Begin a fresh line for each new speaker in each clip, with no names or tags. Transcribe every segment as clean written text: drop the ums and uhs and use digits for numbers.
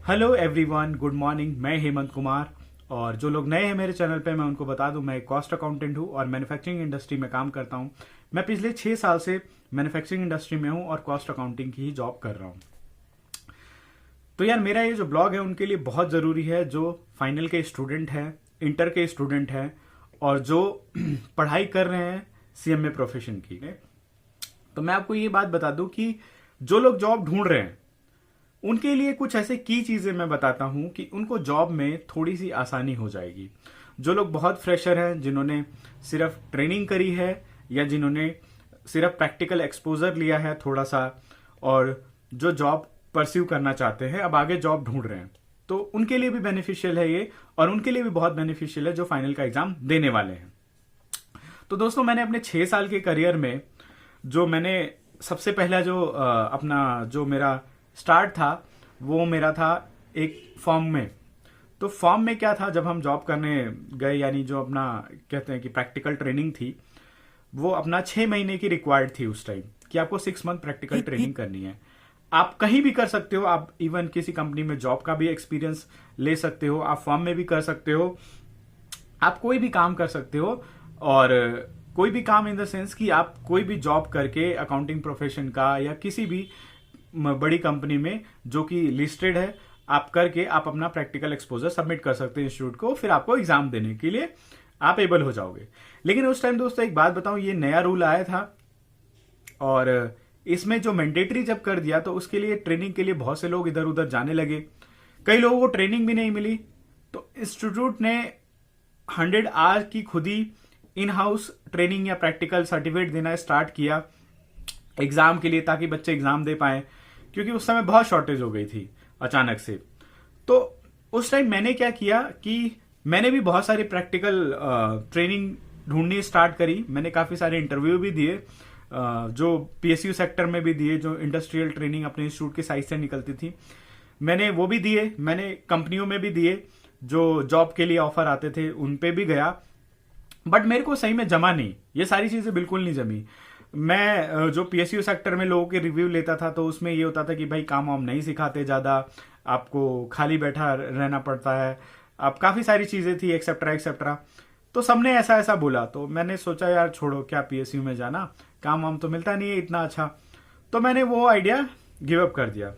Hello everyone, good morning. मैं हेमंत कुमार, और जो लोग नए हैं मेरे चैनल पे, मैं उनको बता दूं, मैं एक कॉस्ट अकाउंटेंट हूं और मैन्युफैक्चरिंग इंडस्ट्री में काम करता हूं। मैं पिछले 6 साल से मैन्युफैक्चरिंग इंडस्ट्री में हूं और कॉस्ट अकाउंटिंग की ही जॉब कर रहा हूं। तो यार, मेरा ये जो ब्लॉग है उनके लिए बहुत ज़रूरी है, जो फाइनल के स्टूडेंट हैं, इंटर के स्टूडेंट हैं और जो पढ़ाई कर रहे हैं सीएमए प्रोफेशन की। तो मैं आपको ये बात बता दूं कि जो लोग जॉब ढूंढ रहे हैं उनके लिए कुछ ऐसे की चीजें मैं बताता हूं कि उनको जॉब में थोड़ी सी आसानी हो जाएगी। जो लोग बहुत फ्रेशर हैं, जिन्होंने सिर्फ ट्रेनिंग करी है या जिन्होंने सिर्फ प्रैक्टिकल एक्सपोजर लिया है थोड़ा सा, और जो जॉब परस्यू करना चाहते हैं, अब आगे जॉब ढूंढ रहे हैं, तो उनके लिए भी बेनिफिशियल है ये, और उनके लिए भी बहुत बेनिफिशियल है जो फाइनल का एग्जाम देने वाले हैं। तो दोस्तों, मैंने अपने 6 साल के करियर में जो मैंने सबसे पहला जो अपना जो मेरा स्टार्ट था, वो मेरा था एक फॉर्म में। तो फॉर्म में क्या था, जब हम जॉब करने गए, यानी जो अपना कहते हैं कि प्रैक्टिकल ट्रेनिंग थी, वो अपना 6 महीने की रिक्वायर्ड थी उस टाइम, कि आपको 6 मंथ प्रैक्टिकल ट्रेनिंग करनी है। आप कहीं भी कर सकते हो, आप इवन किसी कंपनी में जॉब का भी एक्सपीरियंस ले सकते हो, आप फॉर्म में भी कर सकते हो, आप कोई भी काम कर सकते हो। और कोई भी काम इन द सेंस कि आप कोई भी जॉब करके अकाउंटिंग प्रोफेशन का या किसी भी बड़ी कंपनी में जो कि लिस्टेड है, आप करके आप अपना प्रैक्टिकल एक्सपोजर सबमिट कर सकते हैं इंस्टीट्यूट को, फिर आपको एग्जाम देने के लिए आप एबल हो जाओगे। लेकिन उस टाइम दोस्तों, एक बात बताऊं, ये नया रूल आया था और इसमें जो मैंडेटरी जब कर दिया, तो उसके लिए ट्रेनिंग के लिए बहुत से लोग इधर उधर जाने लगे। कई लोगों को ट्रेनिंग भी नहीं मिली, तो इंस्टीट्यूट ने 100 आवर की खुद ही इन हाउस ट्रेनिंग या प्रैक्टिकल सर्टिफिकेट देना स्टार्ट किया एग्जाम के लिए, ताकि बच्चे एग्जाम दे पाए, क्योंकि उस समय बहुत शॉर्टेज हो गई थी अचानक से। तो उस टाइम मैंने क्या किया कि मैंने भी बहुत सारी प्रैक्टिकल ट्रेनिंग ढूंढनी स्टार्ट करी। मैंने काफी सारे इंटरव्यू भी दिए, जो पीएसयू सेक्टर में भी दिए, जो इंडस्ट्रियल ट्रेनिंग अपने इंस्टीट्यूट के साइड से निकलती थी, मैंने वो भी दिए। मैंने कंपनियों में भी दिए, जो जॉब के लिए ऑफर आते थे उन पे भी गया, बट मेरे को सही में जमा नहीं, ये सारी चीजें बिल्कुल नहीं जमी। मैं जो पीएसयू सेक्टर में लोगों के रिव्यू लेता था, तो उसमें ये होता था कि भाई काम वाम नहीं सिखाते ज्यादा, आपको खाली बैठा रहना पड़ता है, अब काफी सारी चीजें थी, एक्सेट्रा एक्सेट्रा। तो सबने ऐसा ऐसा बोला, तो मैंने सोचा यार छोड़ो, क्या पीएसयू में जाना, काम वाम तो मिलता नहीं है इतना अच्छा। तो मैंने वो आइडिया गिव अप कर दिया।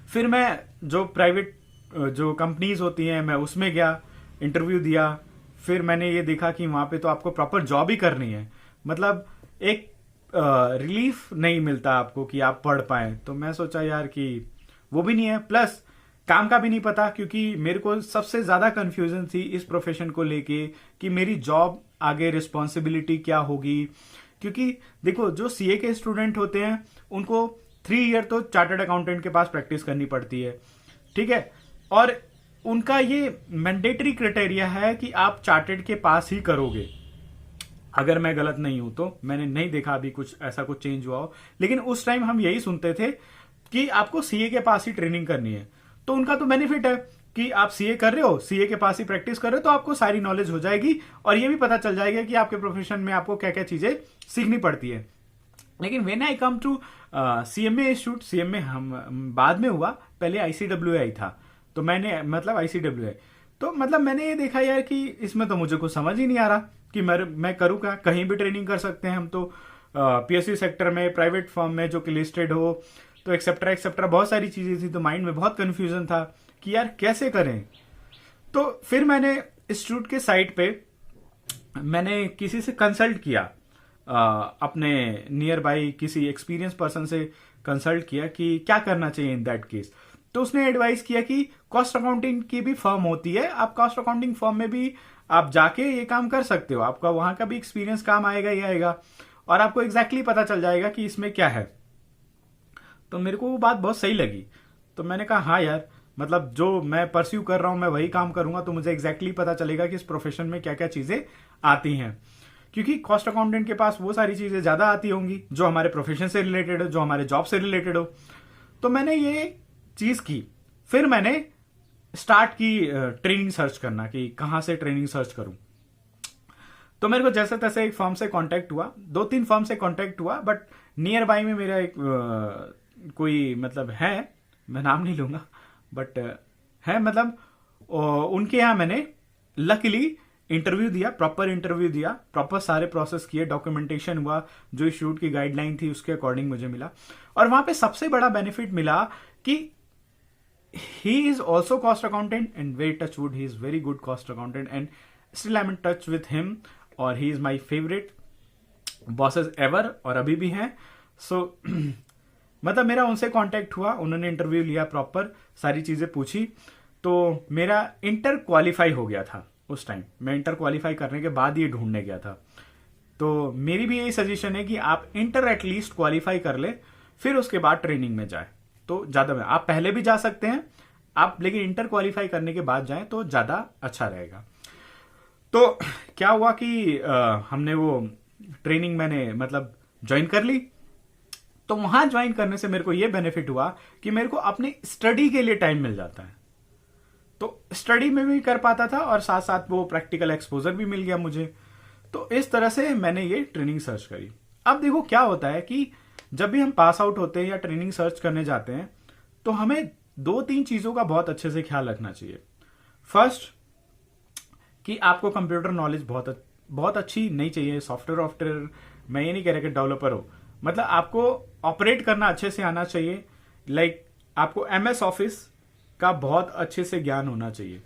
फिर मैं जो प्राइवेट जो कंपनीज होती हैं, मैं उसमें गया, इंटरव्यू दिया। फिर मैंने ये देखा कि वहां पे तो आपको प्रॉपर जॉब ही करनी है, मतलब एक रिलीफ नहीं मिलता आपको कि आप पढ़ पाए। तो मैं सोचा यार कि वो भी नहीं है, प्लस काम का भी नहीं पता, क्योंकि मेरे को सबसे ज्यादा कंफ्यूजन थी इस प्रोफेशन को लेके कि मेरी जॉब आगे रिस्पॉन्सिबिलिटी क्या होगी। क्योंकि देखो, जो सीए के स्टूडेंट होते हैं उनको 3 ईयर तो चार्टर्ड अकाउंटेंट के पास प्रैक्टिस करनी पड़ती है, ठीक है, और उनका ये मैंडेटरी क्राइटेरिया है कि आप चार्टर्ड के पास ही करोगे। अगर मैं गलत नहीं हूं तो, मैंने नहीं देखा अभी कुछ ऐसा कुछ चेंज हुआ हो, लेकिन उस टाइम हम यही सुनते थे कि आपको सीए के पास ही ट्रेनिंग करनी है। तो उनका तो बेनिफिट है कि आप सीए कर रहे हो, सीए के पास ही प्रैक्टिस कर रहे हो, तो आपको सारी नॉलेज हो जाएगी और ये भी पता चल जाएगा कि आपके प्रोफेशन में आपको क्या क्या चीजें सीखनी पड़ती है। लेकिन when I come to CMA institute, CMA हम बाद में हुआ, पहले आईसीडब्ल्यूआई था, तो मैंने मतलब आईसीडब्ल्यूआई, तो मतलब मैंने ये देखा यार कि इसमें तो मुझे कुछ समझ ही नहीं आ रहा कि मैं करूँ क्या। कहीं भी ट्रेनिंग कर सकते हैं हम तो, पीएसयू सेक्टर में, प्राइवेट फर्म में जो कि लिस्टेड हो, तो एक्सेप्ट्रा एक्सेप्ट्रा बहुत सारी चीजें थी। तो माइंड में बहुत कंफ्यूजन था कि यार कैसे करें। तो फिर मैंने इंस्टीट्यूट के साइट पे मैंने किसी से कंसल्ट किया, अपने नियर बाई किसी एक्सपीरियंस पर्सन से कंसल्ट किया कि क्या करना चाहिए इन दैट केस। तो उसने एडवाइस किया कि कॉस्ट अकाउंटिंग की भी फर्म होती है, आप कॉस्ट अकाउंटिंग फर्म में भी आप जाके ये काम कर सकते हो, आपका वहां का भी एक्सपीरियंस काम आएगा ही आएगा, और आपको एग्जैक्टली पता चल जाएगा कि इसमें क्या है। तो मेरे को वो बात बहुत सही लगी। तो मैंने कहा हाँ यार, मतलब जो मैं परस्यू कर रहा हूं मैं वही काम करूंगा, तो मुझे एग्जैक्टली पता चलेगा कि इस प्रोफेशन में क्या क्या चीजें आती हैं। क्योंकि कॉस्ट अकाउंटेंट के पास वो सारी चीजें ज्यादा आती होंगी जो हमारे प्रोफेशन से रिलेटेड हो, जो हमारे जॉब से रिलेटेड हो। तो मैंने ये चीज की। फिर मैंने स्टार्ट की ट्रेनिंग सर्च करना कि कहां से ट्रेनिंग सर्च करूं। तो मेरे को जैसे तैसे एक फर्म से कांटेक्ट हुआ, 2-3 फर्म से कांटेक्ट हुआ, बट नियर बाई में मेरा एक कोई मतलब है, मैं नाम नहीं लूंगा, बट है मतलब उनके यहाँ मैंने लकीली इंटरव्यू दिया, प्रॉपर इंटरव्यू दिया, प्रॉपर सारे प्रोसेस किए, डॉक्यूमेंटेशन हुआ, जो इंस्टीट्यूट की गाइडलाइन थी उसके अकॉर्डिंग मुझे मिला। और वहां पे सबसे बड़ा बेनिफिट मिला कि he is also cost accountant and very touch wood, he is very good cost accountant and still I'm in touch with him और he is my favorite bosses ever और अभी भी हैं। so मतलब मेरा उनसे कांटेक्ट हुआ, उन्होंने इंटरव्यू लिया, प्रॉपर सारी चीजें पूछी, तो मेरा इंटर क्वालिफाई हो गया था। उस टाइम मैं इंटर क्वालिफाई करने के बाद ये ढूंढने गया था। तो मेरी भी यही सजेशन है कि आप इंटर एटलीस्ट क्वालिफाई कर ले, फिर उसके बाद ट्रेनिंग में जाए तो ज्यादा है। आप पहले भी जा सकते हैं आप, लेकिन इंटर क्वालिफाई करने के बाद जाएं तो ज्यादा अच्छा रहेगा। तो क्या हुआ कि हमने वो ट्रेनिंग मैंने मतलब ज्वाइन कर ली। तो वहां ज्वाइन करने से मेरे को ये बेनिफिट हुआ कि मेरे को अपने स्टडी के लिए टाइम मिल जाता है, तो स्टडी में भी कर पाता था और साथ साथ वो प्रैक्टिकल एक्सपोजर भी मिल गया मुझे। तो इस तरह से मैंने ये ट्रेनिंग सर्च करी। अब देखो क्या होता है कि जब भी हम पास आउट होते हैं या ट्रेनिंग सर्च करने जाते हैं तो हमें 2-3 चीजों का बहुत अच्छे से ख्याल रखना चाहिए। फर्स्ट कि आपको कंप्यूटर नॉलेज बहुत अच्छी नहीं चाहिए। सॉफ्टवेयर मैं ये नहीं कह रहा कि डेवलपर हो, मतलब आपको ऑपरेट करना अच्छे से आना चाहिए। लाइक आपको MS ऑफिस का बहुत अच्छे से ज्ञान होना चाहिए,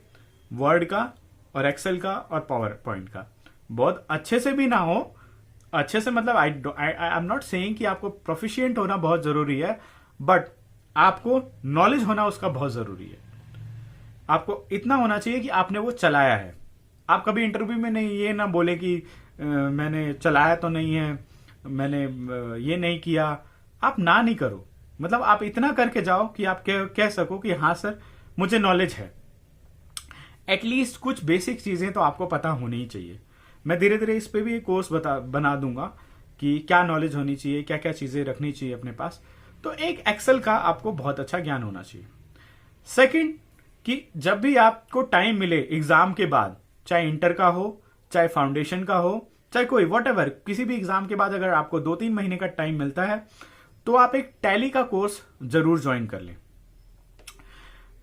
वर्ड का और एक्सेल का और पावर पॉइंट का। बहुत अच्छे से भी ना हो, अच्छे से मतलब आई एम नॉट सेइंग कि आपको प्रोफिशिएंट होना बहुत जरूरी है, बट आपको नॉलेज होना उसका बहुत जरूरी है। आपको इतना होना चाहिए कि आपने वो चलाया है। आप कभी इंटरव्यू में नहीं ये ना बोले कि मैंने चलाया तो नहीं है, मैंने ये नहीं किया। आप ना नहीं करो, मतलब आप इतना करके जाओ कि आप कह सको कि हाँ सर मुझे नॉलेज है। एटलीस्ट कुछ बेसिक चीजें तो आपको पता होनी ही चाहिए। मैं धीरे धीरे इस पे भी एक कोर्स बना दूंगा कि क्या नॉलेज होनी चाहिए, क्या क्या चीजें रखनी चाहिए अपने पास। तो एक एक्सेल का आपको बहुत अच्छा ज्ञान होना चाहिए। सेकंड कि जब भी आपको टाइम मिले एग्जाम के बाद, चाहे इंटर का हो, चाहे फाउंडेशन का हो, चाहे कोई वॉटेवर, किसी भी एग्जाम के बाद अगर आपको 2-3 महीने का टाइम मिलता है तो आप एक टैली का कोर्स जरूर ज्वाइन कर लें।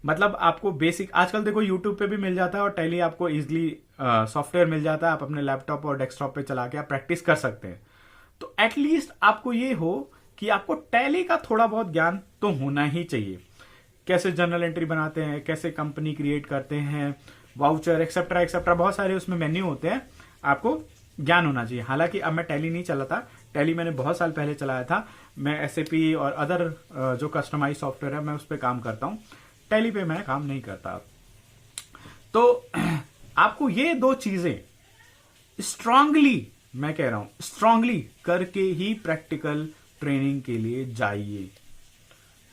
मतलब आपको बेसिक आजकल देखो यूट्यूब पे भी मिल जाता है और टैली आपको इजिली सॉफ्टवेयर मिल जाता है। आप अपने लैपटॉप और डेस्कटॉप पे चला के आप प्रैक्टिस कर सकते हैं। तो एटलीस्ट आपको ये हो कि आपको टैली का थोड़ा बहुत ज्ञान तो होना ही चाहिए। कैसे जर्नल एंट्री बनाते हैं, कैसे कंपनी क्रिएट करते हैं, वाउचर एक्सेट्रा एक्सेट्रा, बहुत सारे उसमें मेन्यू होते हैं, आपको ज्ञान होना चाहिए। हालांकि अब मैं टैली नहीं चलाता, टैली मैंने बहुत साल पहले चलाया था। मैं SAP और अदर जो कस्टमाइज सॉफ्टवेयर है मैं उस पर काम करता हूं, टैली पे मैं काम नहीं करता। तो आपको ये 2 चीजें स्ट्रांगली, मैं कह रहा हूं स्ट्रांगली करके ही प्रैक्टिकल ट्रेनिंग के लिए जाइए।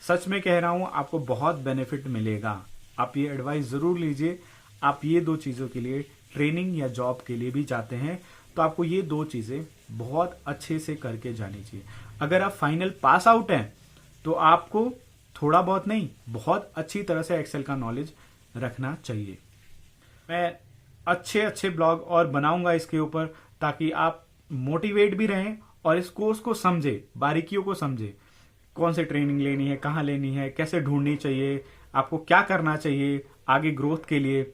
सच में कह रहा हूं, आपको बहुत बेनिफिट मिलेगा। आप ये एडवाइस जरूर लीजिए। आप ये 2 चीजों के लिए ट्रेनिंग या जॉब के लिए भी जाते हैं तो आपको ये 2 चीजें बहुत अच्छे से करके जानी चाहिए। अगर आप फाइनल पास आउट हैं तो आपको थोड़ा बहुत नहीं, बहुत अच्छी तरह से एक्सेल का नॉलेज रखना चाहिए। मैं अच्छे अच्छे ब्लॉग और बनाऊंगा इसके ऊपर, ताकि आप मोटिवेट भी रहें और इस कोर्स को समझे, बारीकियों को समझे, कौन सी ट्रेनिंग लेनी है, कहाँ लेनी है, कैसे ढूंढनी चाहिए, आपको क्या करना चाहिए आगे ग्रोथ के लिए,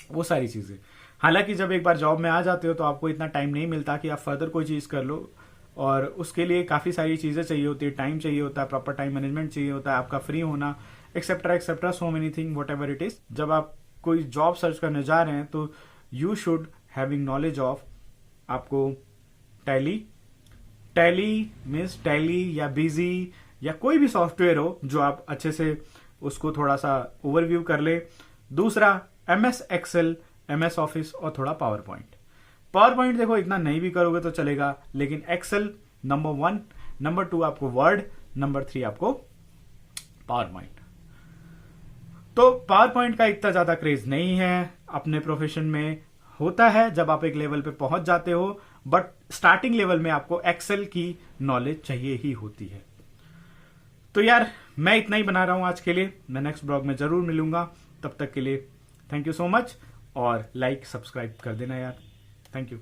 वो सारी चीजें। हालांकि जब एक बार जॉब में आ जाते हो तो आपको इतना टाइम नहीं मिलता कि आप फर्दर कोई चीज कर लो, और उसके लिए काफी सारी चीजें चाहिए होती है, टाइम चाहिए होता है, प्रॉपर टाइम मैनेजमेंट चाहिए होता है, आपका फ्री होना, etcetera etcetera, so many thing, what ever it is. जब आप कोई जॉब सर्च करने जा रहे हैं तो you should having knowledge of, आपको टैली मीन्स टैली या बिजी या कोई भी सॉफ्टवेयर हो जो आप अच्छे से उसको थोड़ा सा ओवरव्यू कर ले। दूसरा MS एक्सेल, MS ऑफिस और थोड़ा पावर पॉइंट देखो इतना नहीं भी करोगे तो चलेगा, लेकिन एक्सेल नंबर 1, नंबर 2 आपको वर्ड, नंबर 3 आपको पावर पॉइंट। तो पावर पॉइंट का इतना ज्यादा क्रेज नहीं है अपने प्रोफेशन में, होता है जब आप एक लेवल पे पहुंच जाते हो, बट स्टार्टिंग लेवल में आपको एक्सेल की नॉलेज चाहिए ही होती है। तो यार मैं इतना ही बना रहा हूं आज के लिए, मैं नेक्स्ट ब्लॉग में जरूर मिलूंगा। तब तक के लिए थैंक यू सो मच, और लाइक सब्सक्राइब कर देना यार। Thank you.